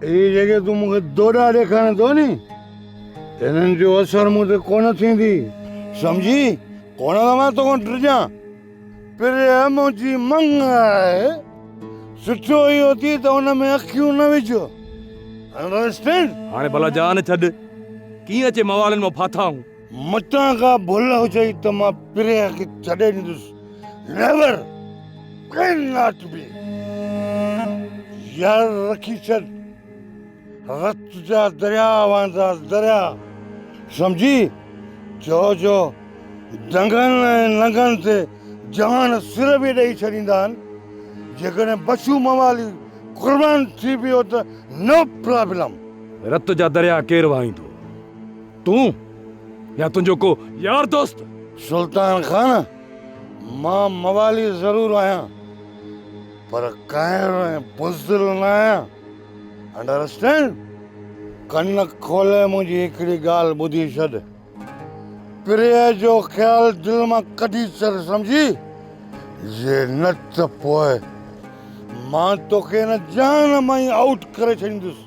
ये जेके तू मूंखे दोड़ा ॾेखारे थो नी इन्हनि जो असर मूं ते कोन थींदी सम्झी कोन त मां तोखां डिॼां पिरे मुंहिंजी मंग आहे सुठो इहो थी त हुन में अखियूं न विझो अंडरस्टैंड हाणे भला जान छॾ कीअं अचे मवालनि मां फाथाऊं मतां का भुल हुजे त मां पिरे खे छॾे ॾींदुसि नेवर कैन नॉट बी यार रखी छॾ रत जा दरिया वांदा दरिया सम्झी जो दंगनि ऐं नंगनि ते जवान सिर बि ॾेई छॾींदा आहिनि जेकॾहिं बचू मवाली क़ुर्बान थी वियो त नो प्रॉब्लम रत जा दरिया केरु वहाईंदो तूं या तुंहिंजो को यार दोस्त सुल्तान खान मां मवाली ज़रूरु आहियां पर काइर ऐं बुज़दिल न आहियां अंडरस्टैंड कन खोले मुंहिंजी हिकिड़ी ॻाल्हि ॿुधी छॾ पिरे जो ख़्यालु दिलि मां कढी छॾ सम्झी जे न त पोइ मां तोखे न जान मां ई आउट करे छॾींदुसि